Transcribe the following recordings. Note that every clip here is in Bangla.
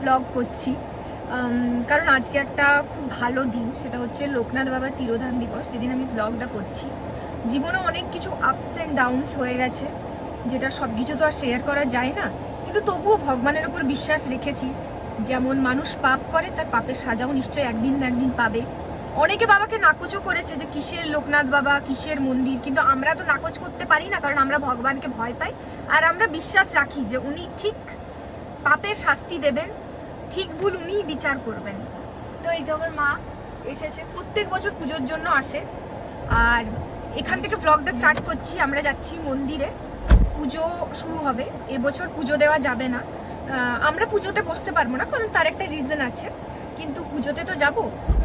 ব্লগ করছি, কারণ আজকে একটা খুব ভালো দিন, সেটা হচ্ছে লোকনাথ বাবা তিরোধান দিবস। সেদিন আমি ব্লগটা করছি। জীবনে অনেক কিছু আপস অ্যান্ড ডাউনস হয়ে গেছে, যেটা সব কিছু তো আর শেয়ার করা যায় না, কিন্তু তবুও ভগবানের উপর বিশ্বাস রেখেছি। যেমন মানুষ পাপ করে, তার পাপের সাজাও নিশ্চয়ই একদিন না একদিন পাবে। অনেকে বাবাকে নাকচও করেছে যে কিসের লোকনাথ বাবা, কিসের মন্দির, কিন্তু আমরা তো নাকচ করতে পারি না, কারণ আমরা ভগবানকে ভয় পাই। আর আমরা বিশ্বাস রাখি যে উনি ঠিক পাপের শাস্তি দেবেন, ঠিক ভুল উনিই বিচার করবেন। তো এই তো আমার মা এসেছে, প্রত্যেক বছর পুজোর জন্য আসে। আর এখান থেকে ব্লগটা স্টার্ট করছি। আমরা যাচ্ছি মন্দিরে, পুজো শুরু হবে। এবছর পুজো দেওয়া যাবে না, আমরা পুজোতে বসতে পারবো না, কারণ তার একটা রিজন আছে। কিন্তু পুজোতে তো যাব,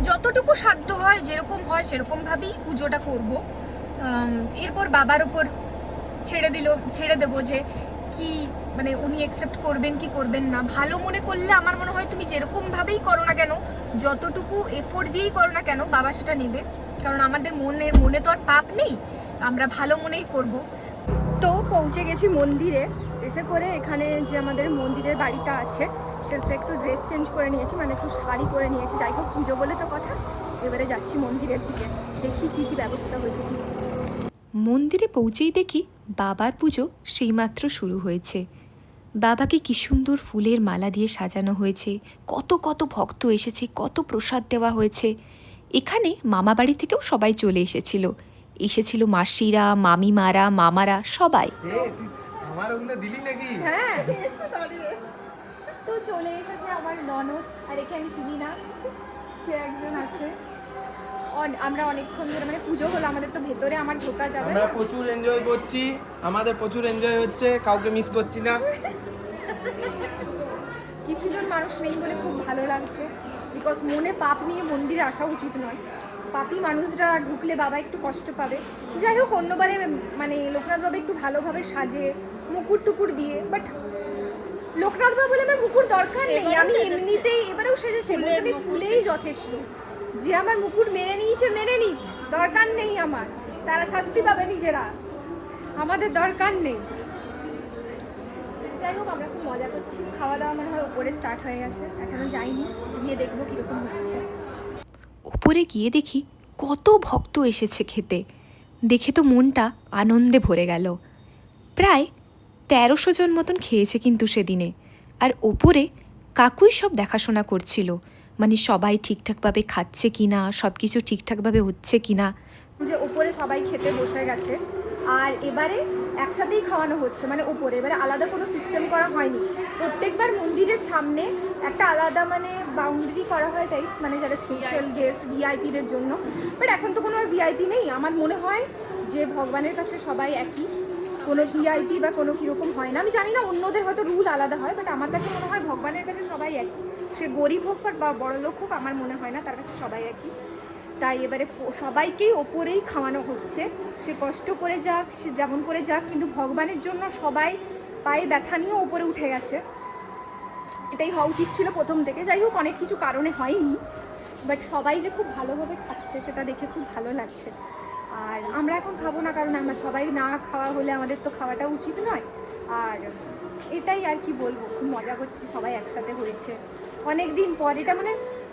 যতটুকু সাধ্য হয়, যেরকম হয় সেরকমভাবেই পুজোটা করব। এরপর বাবার ওপর ছেড়ে দেবো যে কি মানে উনি অ্যাকসেপ্ট করবেন কি করবেন না। ভালো মনে করলে আমার মনে হয় তুমি যেরকমভাবেই করো না কেন, যতটুকু এফোর্ট দিয়েই করো না কেন, বাবা সেটা নেবে। কারণ আমাদের মনে তো আর পাপ নেই, আমরা ভালো মনেই করব। তো পৌঁছে গেছি মন্দিরে। এসে করে এখানে যে আমাদের মন্দিরের বাড়িটা আছে, সেটাতে একটু ড্রেস চেঞ্জ করে নিয়েছি, মানে একটু শাড়ি পরে নিয়েছি। যাই হোক, পুজো বলে তো কথা। এবারে যাচ্ছি মন্দিরের দিকে, দেখি কী কী ব্যবস্থা হয়েছে, কী হচ্ছে। মন্দিরে পৌঁছেই দেখি বাবার পুজো সেইমাত্র শুরু হয়েছে। বাবাকে কি সুন্দর ফুলের মালা দিয়ে সাজানো হয়েছে, কত কত ভক্ত এসেছে, কত প্রসাদ দেওয়া হয়েছে। এখানে মামা বাড়ি থেকেও সবাই চলে এসেছিল মাসিরা, মামিমারা, মামারা, সবাই। হ্যাঁ, তো চলে এসেছে আমার ননদ, আর একে আমি চিনি না, কে একজন আছে। আমরা অনেকক্ষণ ধরে মানে পুজো হলো আমাদের, তো ভেতরে আমার ঢোকা যাবে। আমরা প্রচুর এনজয় করছি, আমাদের প্রচুর এনজয় হচ্ছে, কাউকে মিস করছি না। কিছুজন মানুষ নেই বলে খুব ভালো লাগছে, বিকজ মনে পাপ নিয়ে মন্দিরে আসা উচিত নয়। পাপী মানুষরা ঢুকলে বাবা একটু কষ্ট পাবে। যাই হোক, অন্যবারে মানে লোকনাথ বাবা একটু ভালোভাবে সাজে, মুকুট টুকুর দিয়ে, বাট লোকনাথ বাবা বলে আমার মুকুট দরকার নেই, আমি এমনিতেই এবারেও সেজেছে, বলতে আমি ফুলেই যথেষ্ট। যে আমার মুকুট মেনে নিয়েছে মেনে নিক, দরকার নেই আমার, তারা শাস্তি পাবে নিজেরা, আমাদের দরকার নেই। যাই হোক, আমরা খুব মজা করছি। খাওয়া দাওয়া মনে হয় উপরে স্টার্ট হয়ে গেছে, এখনো যাইনি, গিয়ে দেখবো কীরকম হচ্ছে। উপরে গিয়ে দেখি কত ভক্ত এসেছে খেতে, দেখে তো মনটা আনন্দে ভরে গেল। প্রায় 1300 জন মতন খেয়েছে কিন্তু সেদিনে। আর ওপরে কাকুই সব দেখাশোনা করছিল, মানে সবাই ঠিকঠাকভাবে খাচ্ছে কিনা, সব কিছু ঠিকঠাকভাবে হচ্ছে কিনা। যে উপরে সবাই খেতে বসে গেছে, আর এবারে একসাথেই খাওয়ানো হচ্ছে, মানে উপরে এবারে আলাদা কোনো সিস্টেম করা হয়নি। প্রত্যেকবার মন্দিরের সামনে একটা আলাদা মানে বাউন্ডারি করা হয় টাইপস, মানে যারা স্পেশাল গেস্ট ভিআইপিদের জন্য। বাট এখন তো কোনো আর ভিআইপি নেই। আমার মনে হয় যে ভগবানের কাছে সবাই একই, কোনো ভিআইপি বা কোনো কীরকম হয় না। আমি জানি না, অন্যদের হয়তো রুল আলাদা হয়, বাট আমার কাছে মনে হয় ভগবানের কাছে সবাই একই। সে গরিব হোক বা বড়লোক হোক, আমার মনে হয় না, তার কাছে সবাই একই। তাই এবারে সবাইকেই ওপরেই খাওয়ানো হচ্ছে। সে কষ্ট করে যাক, সে যেমন করে যাক, কিন্তু ভগবানের জন্য সবাই পায়ে ব্যথা নিয়েও ওপরে উঠে গেছে। এটাই হওয়া উচিত ছিল প্রথম থেকে। যাই হোক, অনেক কিছু কারণে হয়নি, বাট সবাই যে খুব ভালোভাবে খাচ্ছে সেটা দেখে খুব ভালো লাগছে। আর আমরা এখন খাবো না, কারণ আমরা সবাই না খাওয়া হলে আমাদের তো খাওয়াটা উচিত নয়। আর এটাই আর কি বলবো, খুব মজা করছি, সবাই একসাথে হয়েছে অনেক দিন পর। এটা মানে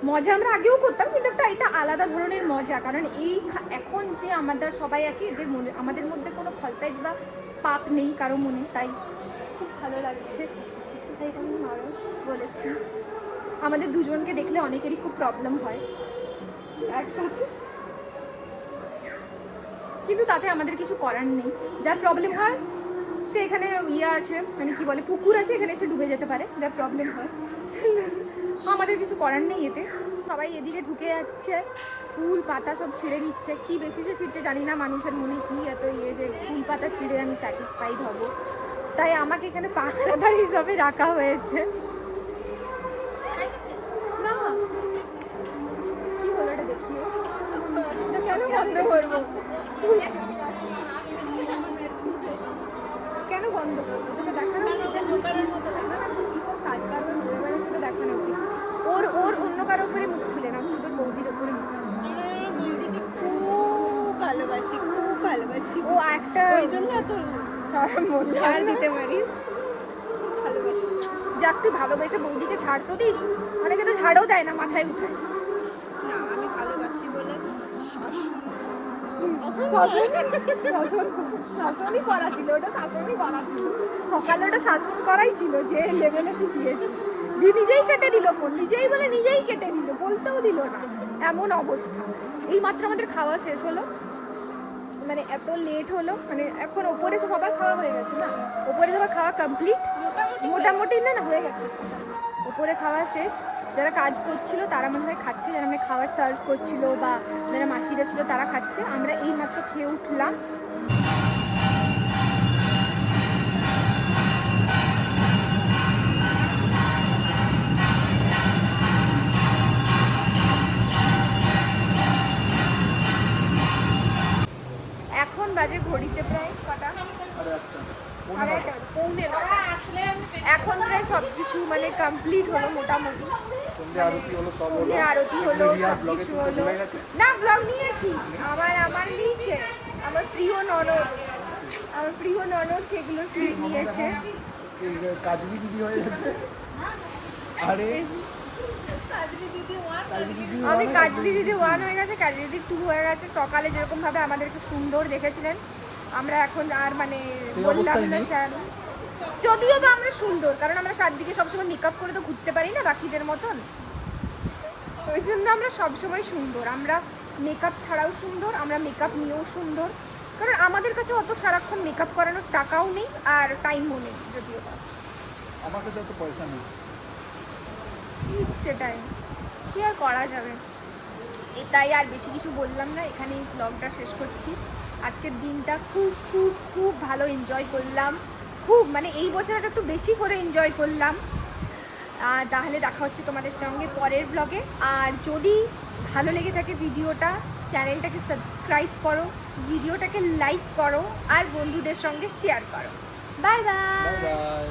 মজা আমরা আগেও করতাম, কিন্তু এটা আলাদা ধরনের মজা, কারণ এই এখন যে আমাদের সবাই আছি, এদের মনে আমাদের মধ্যে কোনো খলপেজ বা পাপ নেই কারো মনে, তাই খুব ভালো লাগছে। তাই এটা আমি আরও বলেছি, আমাদের দুজনকে দেখলে অনেকেরই খুব প্রবলেম হয় একসাথে, কিন্তু তাতে আমাদের কিছু করার নেই। যার প্রবলেম হয় সে এখানে আছে, মানে কি বলে, পুকুর আছে, এখানে এসে ডুবে যেতে পারে, যার প্রবলেম হয়। আমাদের কিছু করার নেই এতে। সবাই এদিকে ঢুকে যাচ্ছে, ফুল পাতা সব ছিঁড়ে নিচ্ছে। কি বেসিসে ছিঁড়ছে জানি না, মানুষের মনে কি এত যে ফুল পাতা ছিঁড়ে আমি স্যাটিসফাইড হব, তাই আমাকে এখানে পাহারাদার হিসাবে রাখা হয়েছে। না কি হলো এটা দেখিও, কেন বন্ধ করবো, কেন বন্ধ করবো, তোকে দেখানো কিসব কাজ কারবার ঘুরে বেড়াচ্ছে দেখানো উচিত। ওর অন্য কারো উপরে মুখ খুলে না, শুধু বৌদির উপরে মুখ। খুব ভালোবাসি ও একটা, ওই জন্য এত ছাড় দিতে পারি, ভালোবাসি। যাক তুই ভালোবেসে বৌদিকে ছাড় তো দিস, অনেকে তো ছাড়ও দেয় না, মাথায় উঠায়। না আমি ভালোবাসি বলে শাসনই করা ছিল, ওটা শাসনই করা ছিল, সকালে ওটা শাসন করাই ছিল যে লেভেলে তুই দিয়েছিস। নিজেই কেটে দিল ফোন, নিজেই বলে নিজেই কেটে দিল, বলতেও দিল না, এমন অবস্থা। এই মাত্র আমাদের খাওয়া শেষ হলো, মানে এত লেট হলো, মানে এখন ওপরে সবার খাওয়া হয়ে গেছে না, ওপরে সবার খাওয়া কমপ্লিট মোটামুটি, না হয়ে গেছে, ওপরে খাওয়া শেষ। যারা কাজ করছিল তারা মনে হয় খাচ্ছে, যারা মানে খাবার সার্ভ করছিল বা যারা মাসিরা ছিল তারা খাচ্ছে। আমরা এই মাত্র খেয়ে উঠলাম। এখন বাজে ঘড়িতে প্রায় কটা, পৌনে নটা। এখন প্রায় সব কিছু মানে কমপ্লিট হলো মোটামুটি, সন্ধ্যে আরতি হলো, সব কিছু হলো। না ব্লগ নিয়েছি, আমার নিয়েছে আমার প্রিয় ননদ, সেগুলো ক্লিপ নিয়েছে। কাজলি দিদি হয়ে যাচ্ছে। আরে আমি কাজলি দিদি 1 হয়ে গেছে, কাজলি দিদি 2 হয়ে গেছে। সকালে যেরকম ভাবে আমাদেরকে সুন্দর দেখেছিলেন, আমরা এখন আর মানে বললাম না স্যার, যদিও বা আমরা সুন্দর, কারণ আমরা 7 দিকে সবসময় মেকআপ করে তো ঘুরতে পারি না বাকিদের মতন, ওই জন্য আমরা সবসময় সুন্দর। আমরা মেকআপ ছাড়াও সুন্দর, আমরা মেকআপ নিয়েও সুন্দর, কারণ আমাদের কাছে অত সারাক্ষণ মেকআপ করানোর টাকাও নেই আর টাইমও নেই, যদিও বা আমার কাছে অত পয়সা নেই। সেটাই, কি আর করা যাবে। তাই আর বেশি কিছু বললাম না, এখানেই ব্লগটা শেষ করছি। আজকের দিনটা খুব খুব খুব ভালো এনজয় করলাম, খুব মানে এই বছরটা একটু বেশি করে এনজয় করলাম। তাহলে দেখা হচ্ছে তোমাদের সঙ্গে পরের ব্লগে। আর যদি ভালো লেগে থাকে ভিডিওটা, চ্যানেলটাকে সাবস্ক্রাইব করো, ভিডিওটাকে লাইক করো আর বন্ধুদের সঙ্গে শেয়ার করো। Bye bye. Bye bye.